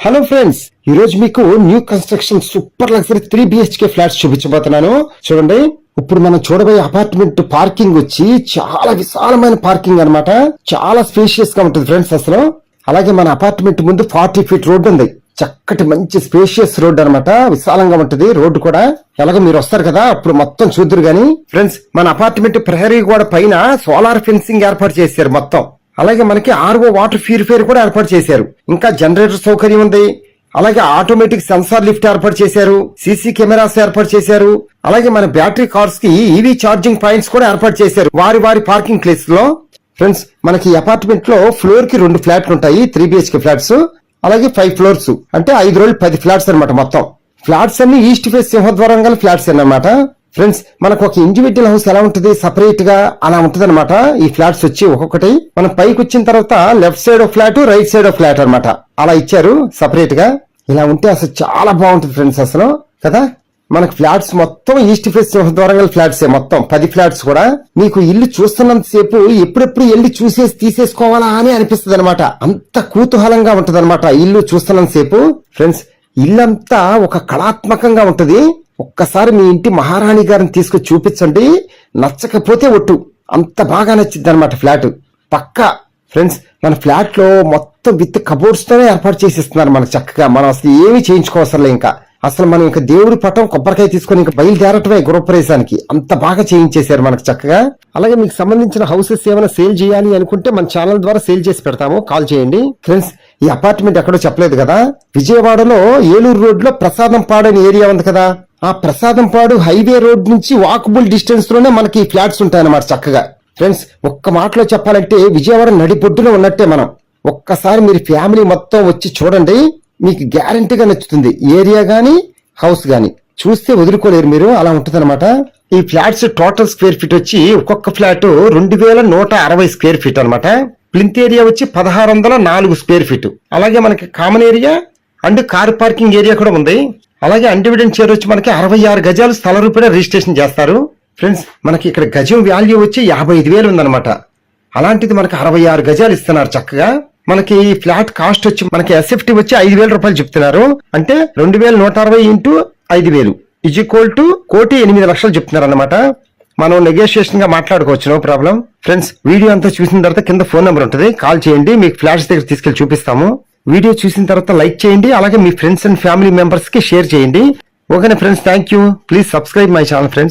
Hello friends, ఈ రోజు మీకు new construction super luxury 3 BHK flats చూపించబోతున్నాను. చూడండి, ఇప్పుడు మనం చూడబోయే అపార్ట్మెంట్ పార్కింగ్ వచ్చి చాలా విశాలమైన పార్కింగ్ అన్నమాట. చాలా స్పేషియస్ గా ఉంటుంది ఫ్రెండ్స్ అసలు. అలాగే మన అపార్ట్మెంట్ ముందు 40 feet రోడ్డు ఉంది. చక్కటి మంచి స్పేషియస్ రోడ్ అన్నమాట. విశాలంగా ఉంటుంది రోడ్డు కూడా. ఎలాగో మీరు వస్తారు కదా, అప్పుడు మొత్తం చూద్దరు గాని. ఫ్రెండ్స్, మన అపార్ట్మెంట్ ప్రహరీ గోడ పైన సోలార్ ఫెన్సింగ్ ఏర్పాటు చేశారు మొత్తం. అలాగే మనకి RO వాటర్ ప్యూరిఫైర్ కూడా ఏర్పాటు చేశారు. ఇంకా జనరేటర్ సౌకర్యం ఉంది. అలాగే ఆటోమేటిక్ సెన్సార్ లిఫ్ట్ ఏర్పాటు చేశారు. సీసీ కెమెరాస్ ఏర్పాటు చేశారు. అలాగే మన బ్యాటరీ కార్స్ కి ఈవీ ఛార్జింగ్ పాయింట్స్ కూడా ఏర్పాటు చేశారు వారి పార్కింగ్ ప్లేస్ లో. ఫ్రెండ్స్, మనకి అపార్ట్మెంట్ లో ఫ్లోర్ కి 2 ఫ్లాట్లు ఉంటాయి, 3 BHK ఫ్లాట్స్. అలాగే 5 ఫ్లోర్స్ అంటే 5 రోజులు 10 ఫ్లాట్స్ అనమాట. మొత్తం ఫ్లాట్స్ అన్ని ఈస్ట్ ఫేస్ సింహద్వారం గల ఫ్లాట్స్ అన్నమాట. ఫ్రెండ్స్, మనకు ఒక ఇండివిజువల్ హౌస్ ఎలా ఉంటుంది, సపరేట్ గా అలా ఉంటది అనమాట. ఈ ఫ్లాట్స్ వచ్చి ఒక్కొక్కటి మనం పైకి వచ్చిన తర్వాత left side of flat, right side of flat అనమాట. అలా ఇచ్చారు సపరేట్ గా. ఇలా ఉంటే అసలు చాలా బాగుంటుంది ఫ్రెండ్స్ అసలు కదా. మనకు ఫ్లాట్స్ మొత్తం ఈస్ట్ ఫేస్ సింహద్వారం గల ఫ్లాట్స్ మొత్తం 10 ఫ్లాట్స్ కూడా. మీకు ఇల్లు చూస్తున్నంత సేపు ఎప్పుడెప్పుడు వెళ్ళి చూసేసి తీసేసుకోవాలా అని అనిపిస్తుంది అనమాట. అంత కుతూహలంగా ఉంటది అనమాట ఇల్లు చూస్తున్నంత సేపు. ఫ్రెండ్స్, ఇల్లంతా ఒక కళాత్మకంగా ఉంటది. ఒక్కసారి మీ ఇంటి మహారాణి గారిని తీసుకొచ్చి చూపించండి, నచ్చకపోతే ఒట్టు. అంత బాగా నచ్చింది అనమాట ఫ్లాట్ పక్కా. ఫ్రెండ్స్, మన ఫ్లాట్ లో మొత్తం విత్ కబోర్డ్స్ తోనే ఏర్పాటు చేసిస్తున్నారు మనకు చక్కగా. మనం అసలు ఏమీ చేయించుకోవసరం ఇంకా. అసలు మనం ఇంకా దేవుడి పటం కొబ్బరికాయ తీసుకొని ఇంకా బయలుదేరటమే గృహప్రవేశానికి. అంత బాగా చేయించేశారు మనకు చక్కగా. అలాగే మీకు సంబంధించిన హౌసెస్ ఏమైనా సేల్ చేయాలి అనుకుంటే మన ఛానల్ ద్వారా సేల్ చేసి పెడతాము, కాల్ చేయండి. ఫ్రెండ్స్, ఈ అపార్ట్మెంట్ ఎక్కడో చెప్పలేదు కదా, విజయవాడలో ఏలూరు రోడ్ లో ప్రసాదంపాడు అనే ఏరియా ఉంది కదా. ఆ ప్రసాదంపాడు హైవే రోడ్ నుంచి వాకబుల్ డిస్టెన్స్ లోనే మనకి ఫ్లాట్స్ ఉంటాయన్నమాట చక్కగా. ఫ్రెండ్స్, ఒక్క మాటలో చెప్పాలంటే విజయవాడ నడిబొడ్డులో ఉన్నట్టే మనం. ఒక్కసారి మీరు ఫ్యామిలీ మొత్తం వచ్చి చూడండి, మీకు గ్యారంటీగా నచ్చుతుంది. ఏరియా గానీ హౌస్ గానీ చూస్తే వదులుకోలేరు మీరు, అలా ఉంటుందన్నమాట. ఈ ఫ్లాట్స్ టోటల్ స్క్వేర్ ఫీట్ వచ్చి ఒక్కొక్క ఫ్లాట్ 2160 స్క్వేర్ ఫీట్ అనమాట. ప్లింత్ ఏరియా వచ్చి 1604 స్క్వేర్ ఫీట్. అలాగే మనకి common area and car parking area కూడా ఉంది. అలాగే అన్డివిడెంట్ షేర్ వచ్చి మనకి 66 గజాలు స్థల రూపాయ రిజిస్ట్రేషన్ చేస్తారు. ఫ్రెండ్స్, మనకి ఇక్కడ గజం వాల్యూ వచ్చి 55,000 ఉందన్నమాట. అలాంటిది మనకి 66 గజాలు ఇస్తున్నారు చక్కగా. మనకి ఫ్లాట్ కాస్ట్ వచ్చి మనకి SFT వచ్చి 5,000 రూపాయలు చెప్తున్నారు. అంటే 2160 ఇంటూ 5,000 ఈక్వల్ టు 1,08,00,000 చెప్తున్నారు అనమాట. మనం నెగోషియేషన్ గా మాట్లాడుకోవచ్చు, నో ప్రాబ్లం. ఫ్రెండ్స్, వీడియో అంతా చూసిన తర్వాత కింద ఫోన్ నెంబర్ ఉంటుంది, కాల్ చేయండి. మీకు ఫ్లాట్స్ దగ్గర తీసుకెళ్లి చూపిస్తాము. వీడియో చూసిన తర్వాత లైక్ చేయండి. అలాగే మీ ఫ్రెండ్స్ అండ్ ఫ్యామిలీ మెంబర్స్ కి షేర్ చేయండి. ఓకేనా friends, thank you. Please subscribe my channel friends.